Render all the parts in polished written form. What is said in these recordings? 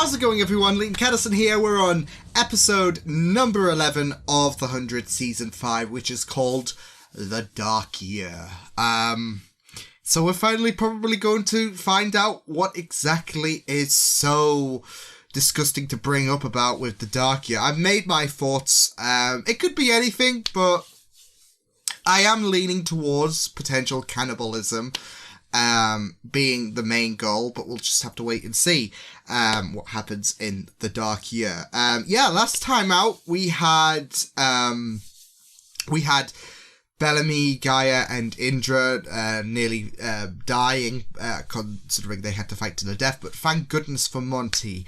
How's it going, everyone? Catterson here. We're on episode number 11 of the 100 season 5, which is called The Dark Year. So we're finally probably going to find out what exactly is so disgusting to bring up about with The Dark Year. I've made my thoughts. It could be anything, but I am leaning towards potential cannibalism being the main goal, but we'll just have to wait and see what happens in The Dark Year. Last time out we had Bellamy, Gaia, and Indra nearly dying, considering they had to fight to the death, but thank goodness for Monty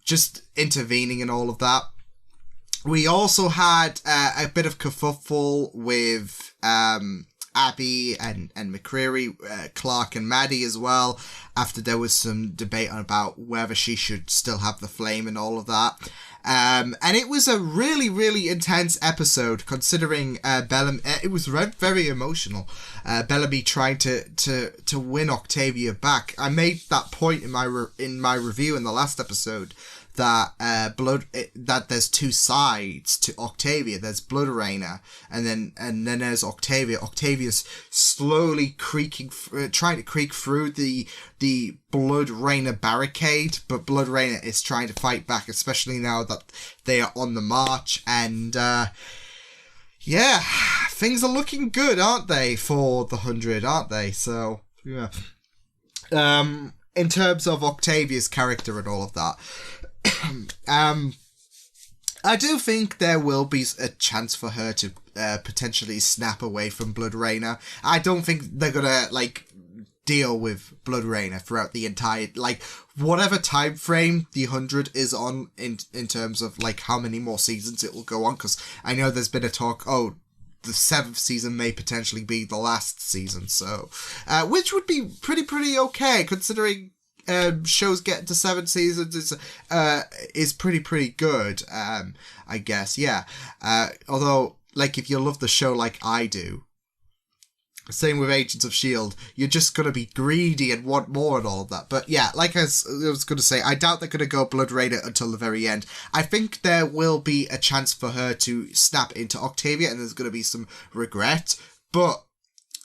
just intervening and all of that. We also had a bit of kerfuffle with Abby and McCreary, Clark and Maddie as well, after there was some debate about whether she should still have the flame and all of that. And it was a really, really intense episode, considering Bellamy. It was very emotional. Bellamy trying to win Octavia back. I made that point in my review in the last episode that that there's two sides to Octavia. There's Blood Rainer, and then there's Octavia. Octavia's slowly trying to creak through the Blood Rainer barricade, but Blood Rainer is trying to fight back, especially now that they are on the march. And things are looking good, aren't they, for the 100, aren't they? So yeah. In terms of Octavia's character and all of that. I do think there will be a chance for her to potentially snap away from Blood Rainer. I don't think they're gonna deal with Blood Rainer throughout the entire whatever time frame the 100 is on in terms of how many more seasons it will go on, because I know there's been a talk the 7th season may potentially be the last season, so which would be pretty okay considering shows getting to 7 seasons is pretty good, I guess, yeah. Although, if you love the show like I do, same with Agents of S.H.I.E.L.D., you're just going to be greedy and want more and all of that. But yeah, like I was going to say, I doubt they're going to go Blood Rainer until the very end. I think there will be a chance for her to snap into Octavia, and there's going to be some regret, but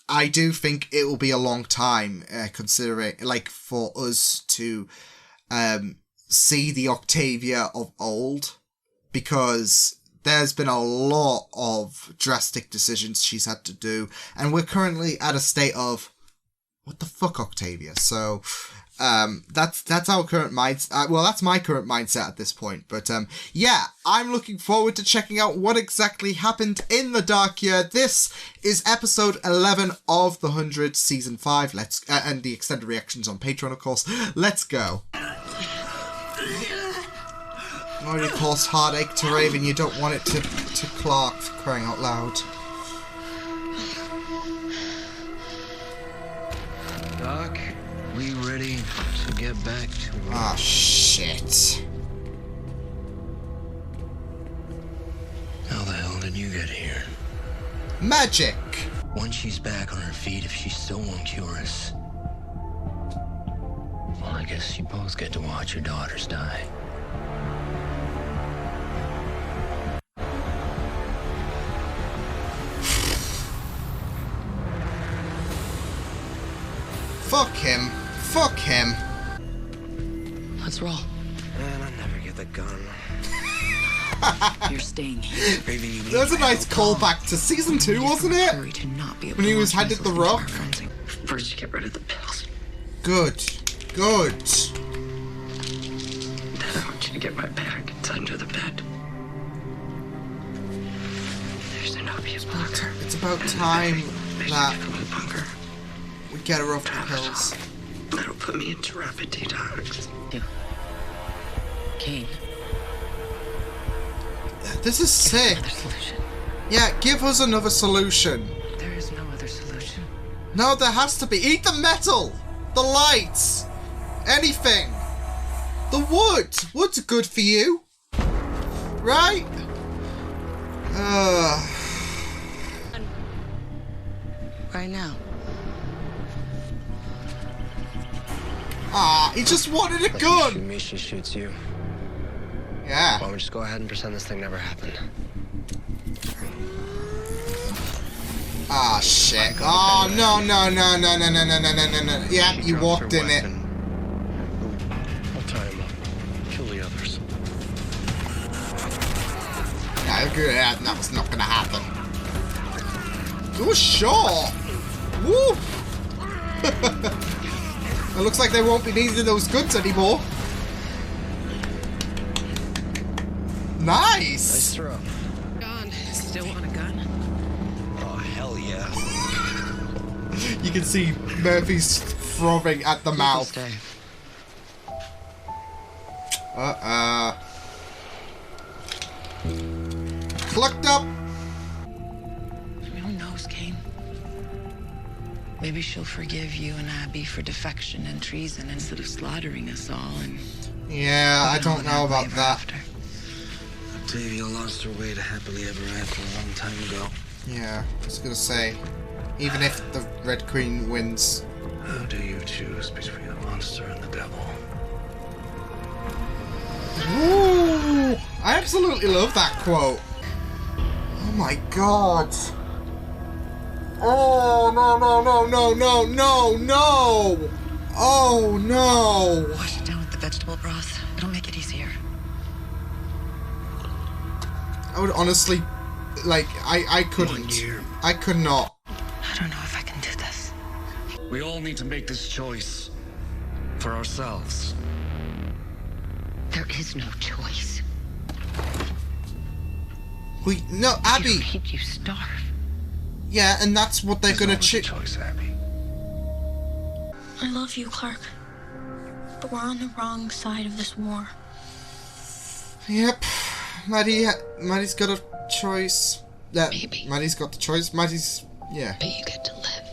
I do think it will be a long time, considering, for us to see the Octavia of old, because there's been a lot of drastic decisions she's had to do, and we're currently at a state of, what the fuck, Octavia? So, that's our current mindset. Well, that's my current mindset at this point. But I'm looking forward to checking out what exactly happened in The Dark Year. This is episode 11 of the 100 season 5. And the extended reactions on Patreon, of course. Let's go. Already caused heartache to Raven. You don't want it to Clark, for crying out loud. Doc, we ready to get back to work? Ah, shit. How the hell did you get here? Magic! Once she's back on her feet, if she still won't cure us, well, I guess you both get to watch your daughters die. Fuck him. Fuck him. Let's roll. Man, I'll never get the gun. You're staying here. That was a nice callback to season 2, wasn't it? When he was handed the rock. First, you get rid of the pills. Good. Good. Then I want you to get my bag. It's under the bed. There's an opiate bunker. It's about time that from the bunker. we get her off the pills. That'll put me into rapid detox. Kane. This is sick. Another solution. Yeah, give us another solution. There is no other solution. No, there has to be. Eat the metal! The lights! Anything! The wood! Wood's good for you. Right? Right now. Ah, he just wanted a If you gun! shoot me, she shoots you. Why Yeah. don't we just go ahead and pretend this thing never happened? Ah, shit. Oh, no. Yeah, you walked in it. I'll tie him up. Kill the others. Yeah, that's not gonna happen. Oh, sure. Woo! It looks like they won't be needing those guns anymore. Nice Nice! throw. Gone. Still want a gun? Oh, hell yeah. You can see Murphy's frothing at the mouth. Stay. Clucked up! Who knows, Kane? Maybe she'll forgive you and Abby for defection and treason instead of slaughtering us all and... Yeah, I don't know about that. After. Octavia lost her way to happily ever after a long time ago. Yeah, I was gonna say, even if the Red Queen wins. How do you choose between the monster and the devil? Ooh, I absolutely love that quote. Oh my god. Oh, no. Oh, no. Wash it down with the vegetable broth. It'll make it easier. I would honestly, like, I couldn't. 1 year. I could not. I don't know if I can do this. We all need to make this choice for ourselves. There is no choice. No, You Abby. hate, you starve. Yeah, and that's what they're There's gonna always a choose. choice, Abby. I love you, Clark. But we're on the wrong side of this war. Yep. Maddie's got a choice. Yeah, Maybe. Maddie's got the choice. Maddie's, yeah. But you get to live.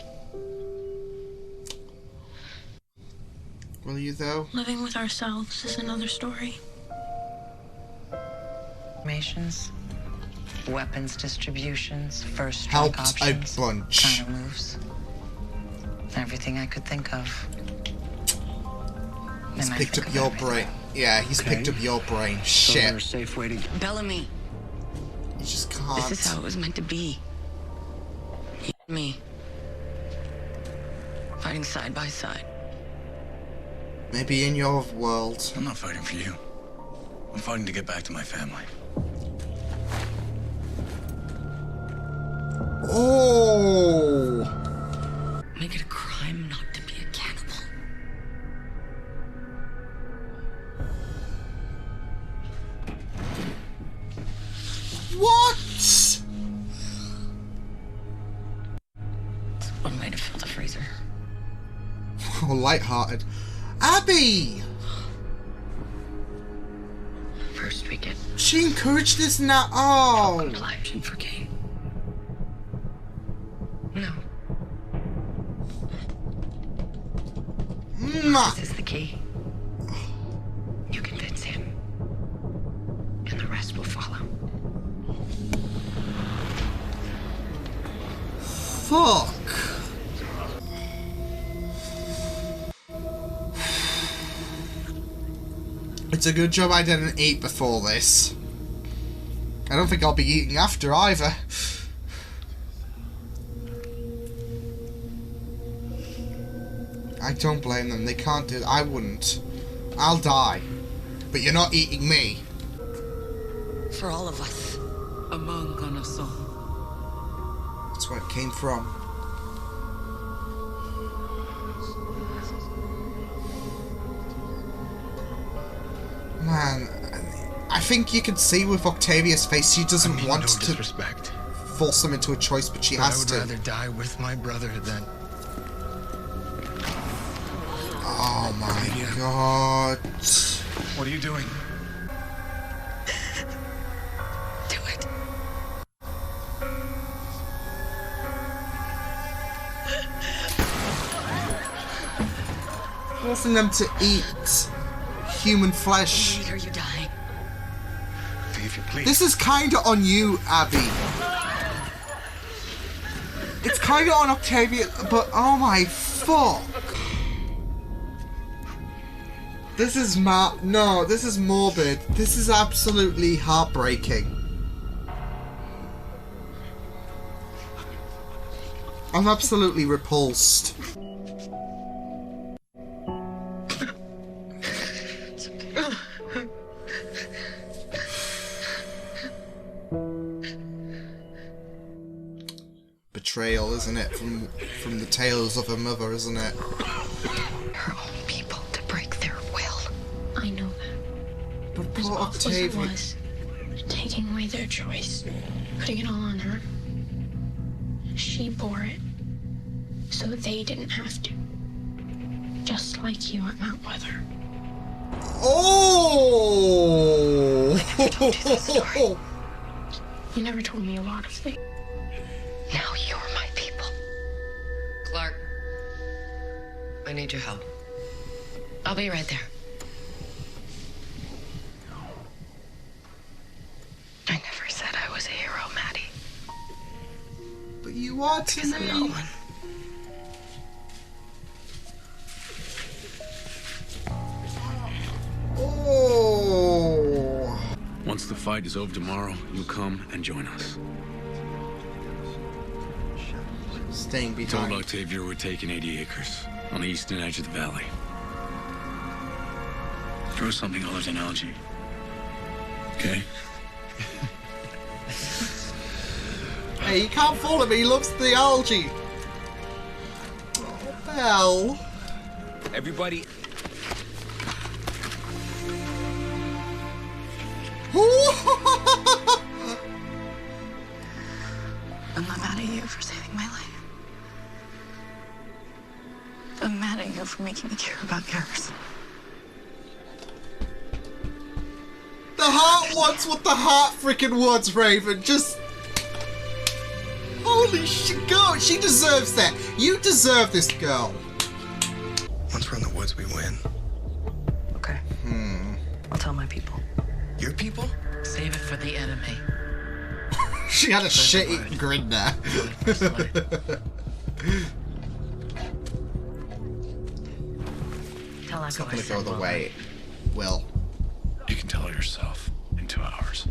Will you though? Living with ourselves is another story. Formations, weapons distributions, first strike Helped a options, bunch. counter moves. Everything I could think of. He's And I picked think up of your everything. brain. Yeah, he's Okay. picked up your brain. So there's a Shit. safe way to... Bellamy, You just this can't. is how it was meant to be. You and me. Fighting side by side. Maybe in your world. I'm not fighting for you. I'm fighting to get back to my family. Oh! Make it a crime not to be a cannibal. What? One way to fill the freezer. Oh, lighthearted. Abby! First we get She encouraged this now. Oh! compliance for Kane. No, Mwah. this is the key. You convince him, and the rest will follow. Fuck. It's a good job I didn't eat before this. I don't think I'll be eating after either. I don't blame them. They can't do it. I wouldn't. I'll die. But you're not eating me. For all of us. Among Gonasson. That's where it came from. Man, I think you can see with Octavia's face she doesn't want no to disrespect. force them into a choice, but she But I has would to. rather die with my brother than... Oh my Yeah. god. What are you doing? Do it. Forcing them to eat human flesh. Hear you die. If you please. This is kinda on you, Abby. It's kinda on Octavia, but oh my fuck. This is no, this is morbid. This is absolutely heartbreaking. I'm absolutely repulsed. Betrayal, isn't it? From the tales of a mother, isn't it? Her own people to break their will. I know that. But As poor awful as it Octavia. was, taking away their choice, putting it all on her. She bore it, so they didn't have to. Just like you at Mount Weather. Oh! I never told you that story. You never told me a lot of things. Now you're my people. Clark, I need your help. I'll be right there. I never said I was a hero, Maddie. But you are to Because I'm not me. one. Oh! Once the fight is over tomorrow, you'll come and join us. Staying Told behind. Octavia we're taking 80 acres on the eastern edge of the valley. Throw something other than algae. Okay? Hey, you can't fool him. He loves the algae. Oh, Belle. Everybody, I'm not mad at you for saving my life. I'm mad at you for making me care about yours. The heart wants what the heart freaking wants, Raven. Just... Holy shit, girl. She deserves that. You deserve this, girl. Once we're in the woods, we win. Okay. I'll tell my people. Your people? Save it for the enemy. She had a shitty grin there. Tell It's Echo not I gonna said go the well way it will. You can tell her yourself in 2 hours.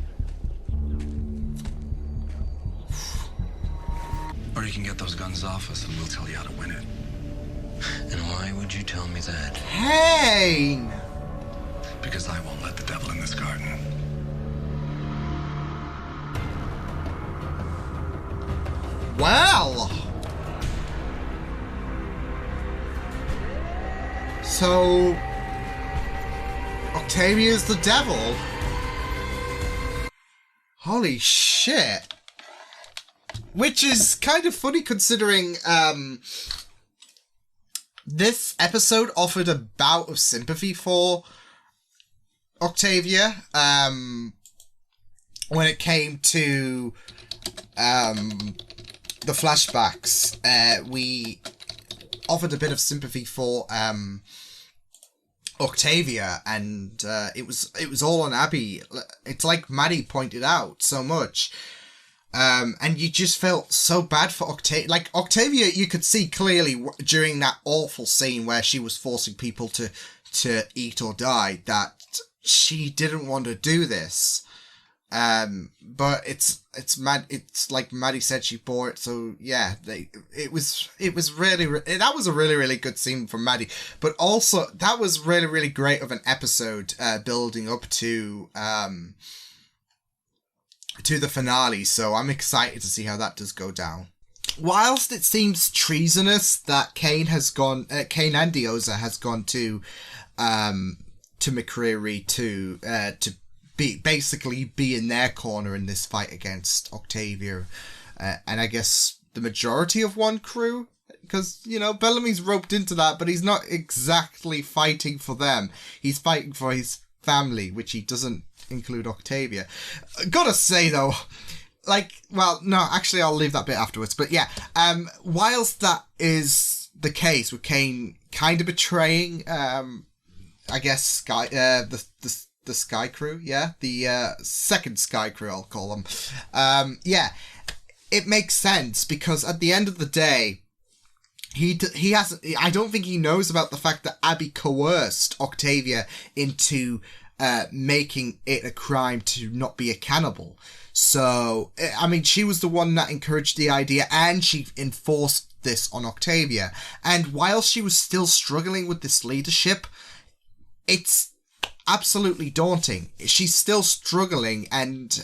Or you can get those guns off us and we'll tell you how to win it. And why would you tell me that? Kane! Because I won't let the devil in this garden. Well! So... Octavia's the devil? Holy shit. Which is kind of funny considering, this episode offered a bout of sympathy for Octavia, when it came to, the flashbacks. We offered a bit of sympathy for, Octavia, and it was all on Abby. It's like Maddie pointed out so much, and you just felt so bad for Octavia. Like Octavia, you could see clearly during that awful scene where she was forcing people to eat or die that she didn't want to do this. But it's mad. It's like Maddie said, she bore it. So yeah, it was really, that was a really, really good scene from Maddie, but also that was really, really great of an episode, building up to the finale. So I'm excited to see how that does go down. Whilst it seems treasonous that Kane and Dioza has gone to McCreary to basically be in their corner in this fight against Octavia, and I guess the majority of one crew, because, you know, Bellamy's roped into that, but he's not exactly fighting for them. He's fighting for his family, which he doesn't include Octavia. Gotta say though, like, well, no, actually I'll leave that bit afterwards, but yeah, whilst that is the case with Kane kind of betraying, I guess, Sky, the Sky Crew, yeah? The second Sky Crew, I'll call them. Yeah, it makes sense, because at the end of the day, he hasn't. I don't think he knows about the fact that Abby coerced Octavia into making it a crime to not be a cannibal. So, I mean, she was the one that encouraged the idea, and she enforced this on Octavia. And while she was still struggling with this leadership, it's absolutely daunting. She's still struggling, and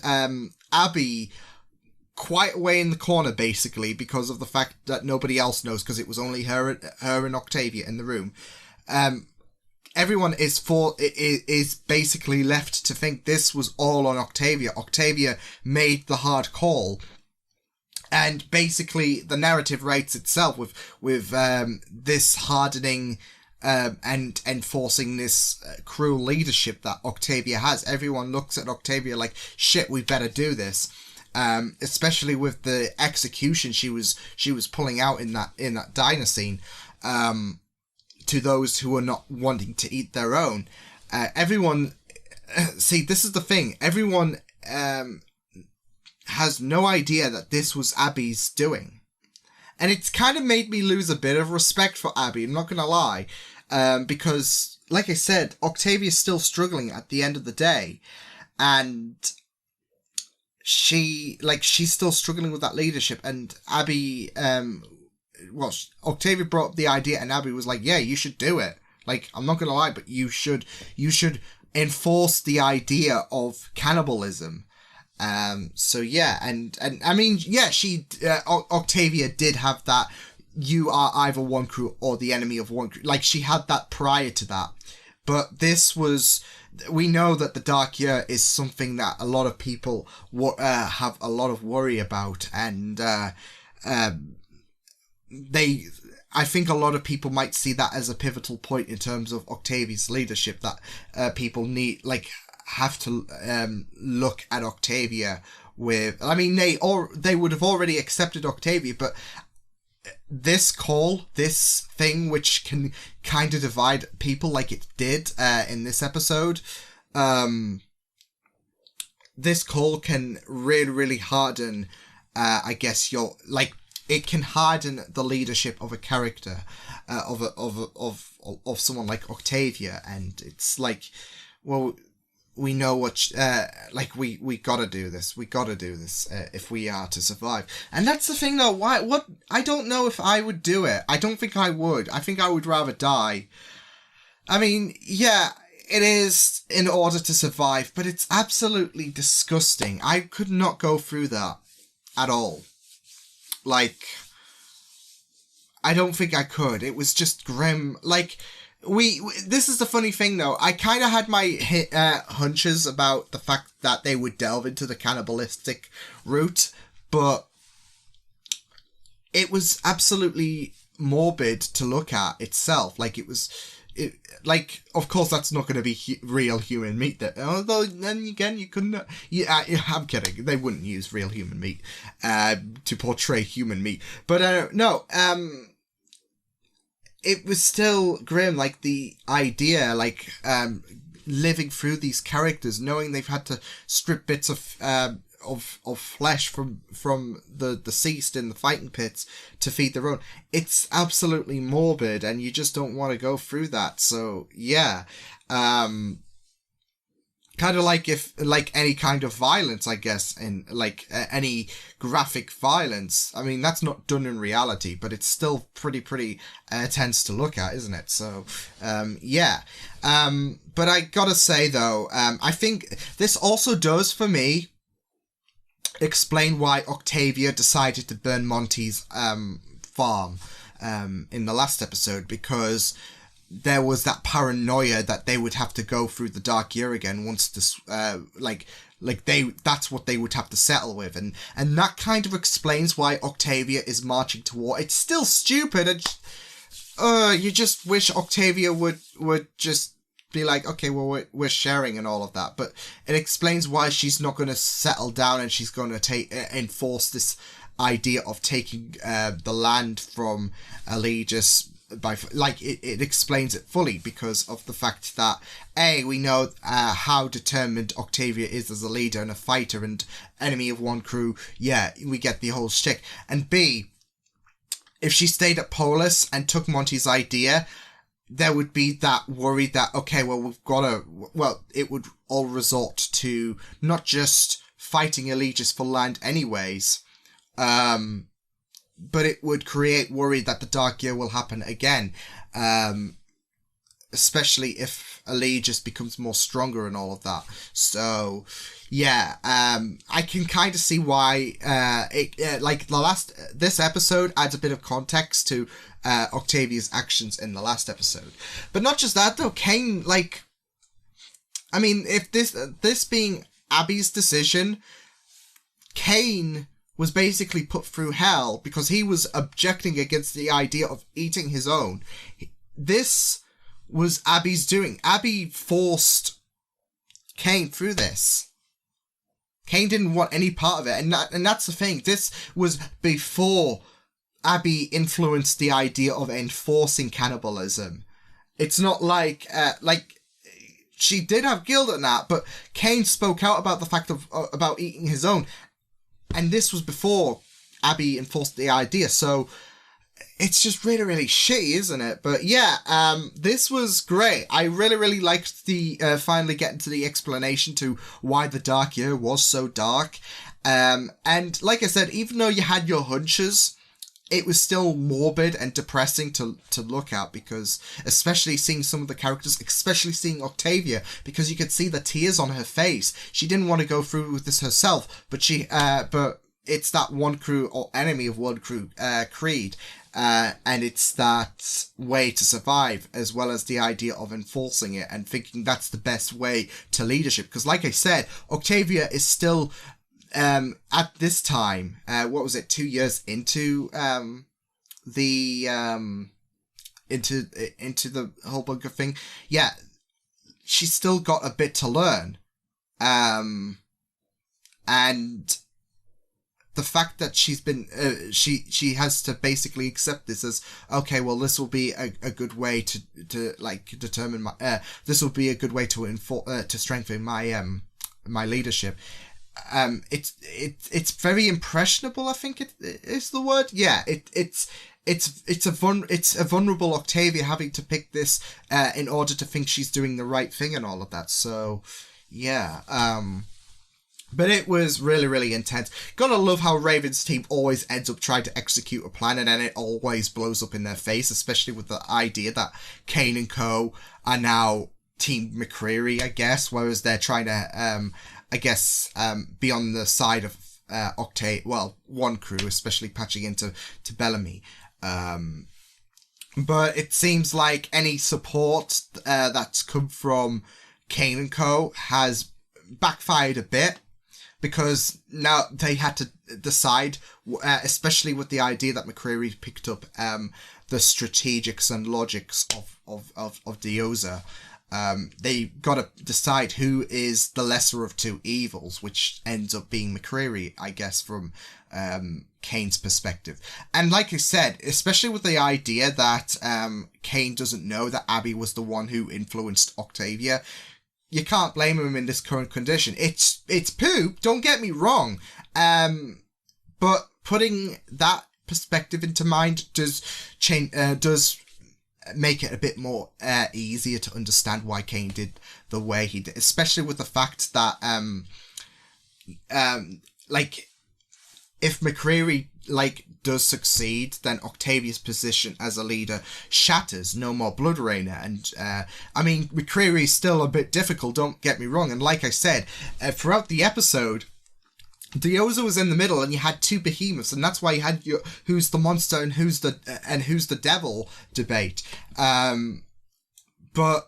Abby, quite away in the corner, basically, because of the fact that nobody else knows, because it was only her and Octavia in the room. Everyone is basically left to think this was all on Octavia. Octavia made the hard call, and basically the narrative writes itself with this hardening and enforcing this cruel leadership that Octavia has. Everyone looks at Octavia like, shit, we better do this. Especially with the execution she was pulling out in that diner scene. To those who are not wanting to eat their own. Everyone, see, this is the thing. Everyone has no idea that this was Abby's doing. And it's kind of made me lose a bit of respect for Abby, I'm not going to lie. Because, like I said, Octavia's still struggling at the end of the day. And she's still struggling with that leadership. And Abby, Octavia brought up the idea, and Abby was like, yeah, you should do it. Like, I'm not gonna lie, but you should enforce the idea of cannibalism. So yeah, and I mean, yeah, Octavia did have that, you are either one crew or the enemy of one crew. Like, she had that prior to that. But this was, we know that the Dark Year is something that a lot of people have a lot of worry about, and I think a lot of people might see that as a pivotal point in terms of Octavia's leadership, that people have to look at Octavia with. I mean, they would have already accepted Octavia, but this thing which can kind of divide people like it did in this episode, this call can really, really harden, I guess, it can harden the leadership of a character, of someone like Octavia, and it's like, well, we know what, we gotta do this. We gotta do this if we are to survive. And that's the thing, though. I don't know if I would do it. I don't think I would. I think I would rather die. I mean, yeah, it is in order to survive, but it's absolutely disgusting. I could not go through that at all. Like, I don't think I could. It was just grim. Like, this is the funny thing, though. I kind of had my hunches about the fact that they would delve into the cannibalistic route, but it was absolutely morbid to look at itself. Like, of course, that's not going to be real human meat. Although, then again, you couldn't. I'm kidding. They wouldn't use real human meat to portray human meat. But no. It was still grim. Like, the idea, living through these characters, knowing they've had to strip bits of flesh from the deceased in the fighting pits to feed their own. It's absolutely morbid, and you just don't want to go through that. So yeah, kind of like any kind of violence, I guess, in any graphic violence. I mean, that's not done in reality, but it's still pretty tense to look at, isn't it? So yeah. But I gotta say, though, I think this also does, for me, explain why Octavia decided to burn Monty's farm in the last episode, because there was that paranoia that they would have to go through the Dark Year again once this that's what they would have to settle with, and that kind of explains why Octavia is marching toward. It's still stupid, and you just wish Octavia would just be like, okay, well, we're sharing and all of that, but it explains why she's not going to settle down, and she's going to enforce this idea of taking the land from Allegius by, it explains it fully, because of the fact that we know how determined Octavia is as a leader and a fighter and enemy of one crew. Yeah, we get the whole shtick. And B, if she stayed at Polis and took Monty's idea, there would be that worry that, okay, well, it would all resort to not just fighting Allegius for land anyways, but it would create worry that the Dark Year will happen again, especially if Allegius becomes more stronger and all of that. So, yeah, I can kind of see why, this episode adds a bit of context to Octavia's actions in the last episode. But not just that, though, Kane, if this being Abby's decision, Kane was basically put through hell because he was objecting against the idea of eating his own. This was Abby's doing. Abby forced Kane through this. Kane didn't want any part of it, and that's the thing. This was before Abby influenced the idea of enforcing cannibalism. It's not like she did have guilt in that, but Kane spoke out about the fact of about eating his own, and this was before Abby enforced the idea. So it's just really, really shitty, isn't it? But yeah, this was great. I really, really liked the finally getting to the explanation to why the Dark Year was so dark. And like I said, even though you had your hunches, it was still morbid and depressing to look at, because especially seeing some of the characters, especially seeing Octavia, because you could see the tears on her face. She didn't want to go through with this herself, but it's that one crew or enemy of one crew creed, and it's that way to survive, as well as the idea of enforcing it and thinking that's the best way to leadership. Because like I said, Octavia is still at this time, 2 years into into the whole bunker thing. Yeah, she's still got a bit to learn, and the fact that she's been she has to basically accept this as, okay, well, this will be a good way to determine my this will be a good way to to strengthen my my leadership. It's very impressionable, I think it is the word. Yeah, it's a vulnerable Octavia having to pick this in order to think she's doing the right thing and all of that. So yeah, but it was really, really intense. Gotta love how Raven's team always ends up trying to execute a plan, and then it always blows up in their face, especially with the idea that Kane and Co are now Team McCreary, I guess, whereas they're trying to be on the side of one crew, especially patching into Bellamy. But it seems like any support that's come from Kane and Co has backfired a bit, because now they had to decide, especially with the idea that McCreary picked up the strategics and logics of Dioza. They got to decide who is the lesser of two evils, which ends up being McCreary, I guess, from Kane's perspective. And like I said, especially with the idea that Kane doesn't know that Abby was the one who influenced Octavia, you can't blame him in this current condition. It's poop, don't get me wrong, but putting that perspective into mind does make it a bit more easier to understand why Kane did the way he did, especially with the fact that if McCreary does succeed, then Octavia's position as a leader shatters. No more Blood Rainer, and McCreary is still a bit difficult, don't get me wrong, and like I said, throughout the episode, Dioza was in the middle, and you had two behemoths, and that's why you had your who's the monster and who's the devil debate. But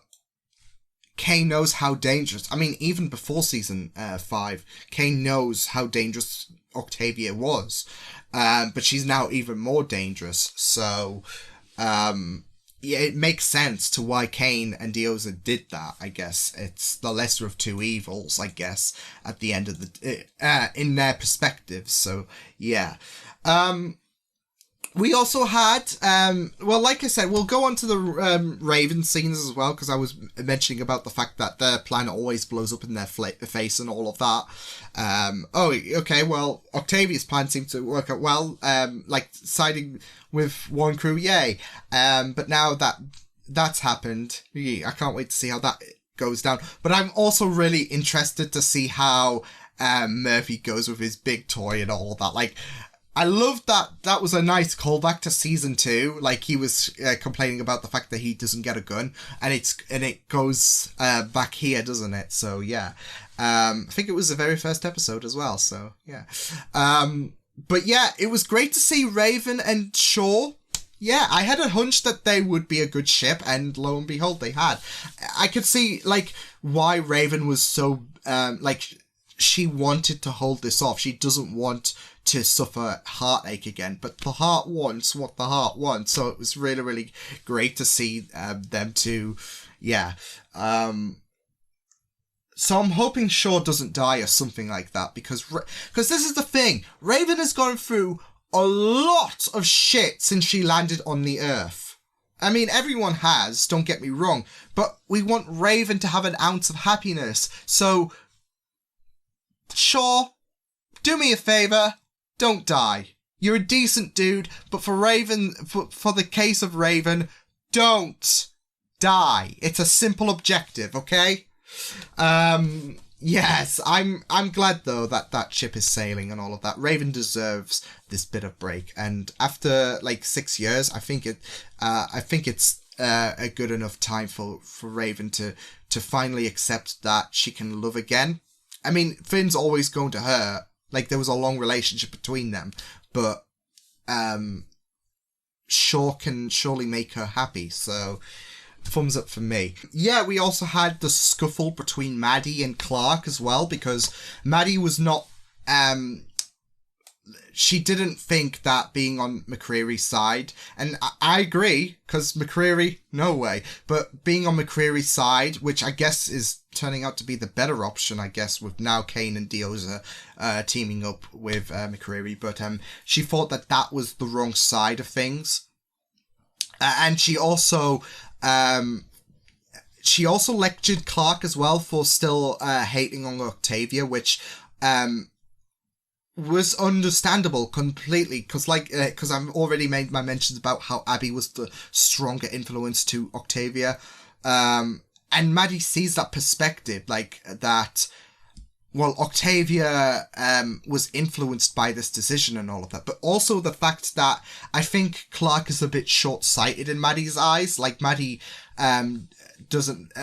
Kane knows how dangerous. Even before season 5, Kane knows how dangerous Octavia was, but she's now even more dangerous. So, it makes sense to why Kane and Dioza did that. I guess it's the lesser of two evils, I guess, at the end of the in their perspectives. So yeah. One We also had, well, like I said, we'll go on to the Raven scenes as well, because I was mentioning about the fact that their planet always blows up in their face and all of that. Okay, well, Octavia's plan seemed to work out well, like siding with one crew, yay. But now that's happened, I can't wait to see how that goes down. But I'm also really interested to see how Murphy goes with his big toy and all of that. Like, I love that was a nice callback to season 2. Like, he was complaining about the fact that he doesn't get a gun, and it goes back here, doesn't it? So yeah, I think it was the very first episode as well. So yeah, but yeah, it was great to see Raven and Shaw. Yeah, I had a hunch that they would be a good ship, and lo and behold, they had. I could see like why Raven was so like she wanted to hold this off. She doesn't want to suffer heartache again, but the heart wants what the heart wants. So it was really, really great to see them two. Yeah. So I'm hoping Shaw doesn't die or something like that, because this is the thing. Raven has gone through a lot of shit since she landed on the Earth. I mean, everyone has, don't get me wrong, but we want Raven to have an ounce of happiness. So, Shaw, do me a favour. Don't die. You're a decent dude, but for Raven, for the case of Raven, don't die. It's a simple objective, okay? Yes, I'm glad though that ship is sailing and all of that. Raven deserves this bit of break, and after like 6 years, I think it's a good enough time for Raven to finally accept that she can love again. I mean, Finn's always going to her. Like, there was a long relationship between them, but Shaw can surely make her happy, so thumbs up for me. Yeah, we also had the scuffle between Maddie and Clark as well, because Maddie was not... she didn't think that being on McCreary's side, and I agree, because McCreary, no way, but being on McCreary's side, which I guess is turning out to be the better option, I guess, with now Kane and Dioza teaming up with McCreary, but she thought that was the wrong side of things. And she also lectured Clark as well for still hating on Octavia, which was understandable completely, because I've already made my mentions about how Abby was the stronger influence to Octavia, and Maddie sees that perspective, like that, well, Octavia was influenced by this decision and all of that, but also the fact that I think Clark is a bit short-sighted in Maddie's eyes. Like, Maddie doesn't...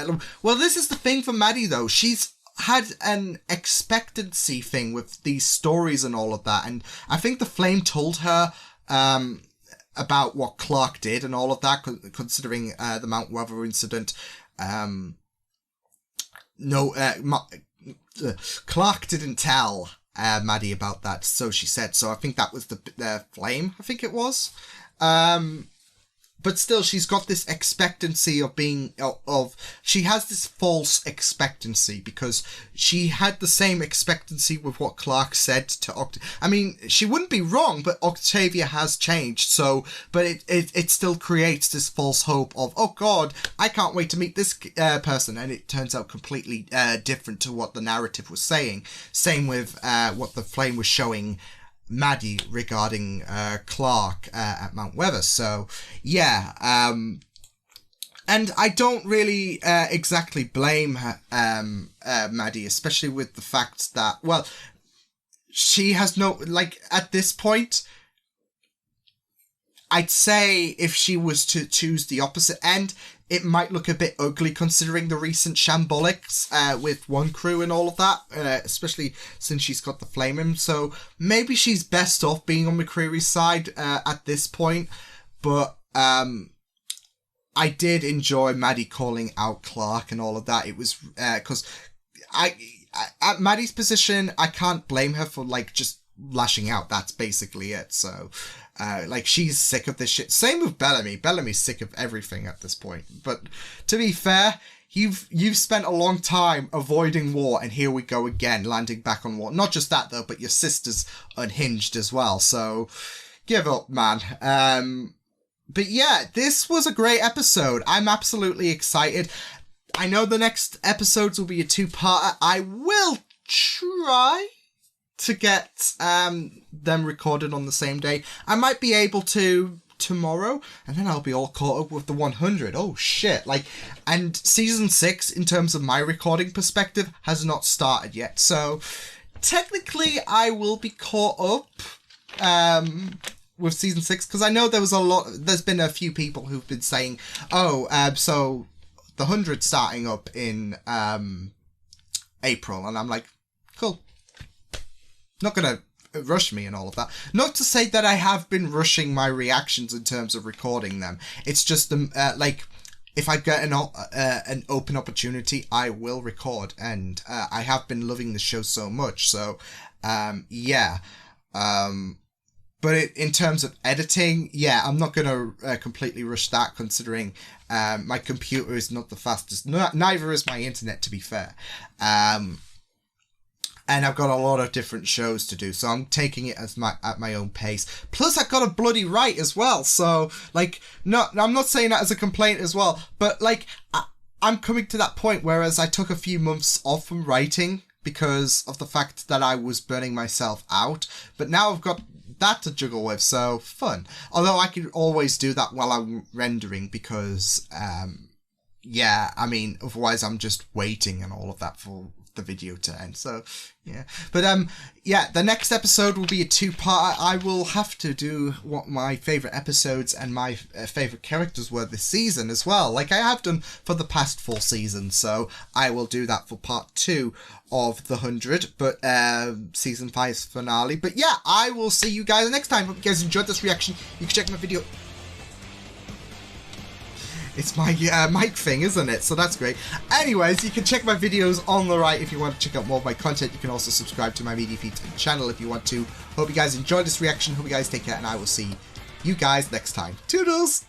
well, this is the thing for Maddie, though. She's had an expectancy thing with these stories and all of that, and I think the Flame told her about what Clark did and all of that, considering the Mount Weather incident. Clark didn't tell Maddie about that, so she said. So I think that was the Flame, I think it was. But still, she's got this expectancy of being, she has this false expectancy, because she had the same expectancy with what Clark said to Octavia. I mean, she wouldn't be wrong, but Octavia has changed, so, but it still creates this false hope of, oh god, I can't wait to meet this person, and it turns out completely different to what the narrative was saying. Same with what the Flame was showing Maddie regarding Clark at Mount Weather. So yeah, and I don't really exactly blame her, Maddie, especially with the fact that, well, she has no, like, at this point, I'd say if she was to choose the opposite end, it might look a bit ugly considering the recent shambolics with one crew and all of that, especially since she's got the Flame. So maybe she's best off being on McCreary's side at this point. But I did enjoy Maddie calling out Clark and all of that. It was because at Maddie's position, I can't blame her for, like, just lashing out. That's basically it. So like, she's sick of this shit. Same with Bellamy. Bellamy's sick of everything at this point. But to be fair, you've spent a long time avoiding war, and here we go again, landing back on war. Not just that though, but your sister's unhinged as well. So give up, man. But yeah, this was a great episode. I'm absolutely excited. I know the next episodes will be a 2-parter. I will try to get them recorded on the same day. I might be able to tomorrow, and then I'll be all caught up with the 100. Oh shit. Like, and season 6, in terms of my recording perspective, has not started yet. So technically I will be caught up with season 6, because I know there's been a few people who've been saying, so the 100 starting up in April, and I'm like, cool. Not gonna rush me and all of that. Not to say that I have been rushing my reactions in terms of recording them. It's just like, if I get an open opportunity, I will record, and I have been loving the show so much. So yeah. But in terms of editing, yeah, I'm not gonna completely rush that, considering my computer is not the fastest. Neither is my internet, to be fair. And I've got a lot of different shows to do, so I'm taking it at my own pace. Plus, I've got a bloody write as well, so, like, I'm not saying that as a complaint as well, but, like, I'm coming to that point, whereas I took a few months off from writing because of the fact that I was burning myself out, but now I've got that to juggle with, so fun. Although I can always do that while I'm rendering, because, yeah, I mean, otherwise I'm just waiting and all of that for the video to end. So yeah, but yeah, the next episode will be a 2-parter. I will have to do what my favorite episodes and my favorite characters were this season as well, like I have done for the past 4 seasons. So I will do that for part 2 of the 100, but season 5's finale. But yeah, I will see you guys next time. Hope you guys enjoyed this reaction. You can check my video. It's my mic thing, isn't it? So that's great. Anyways, you can check my videos on the right if you want to check out more of my content. You can also subscribe to my media feed channel if you want to. Hope you guys enjoyed this reaction. Hope you guys take care, and I will see you guys next time. Toodles!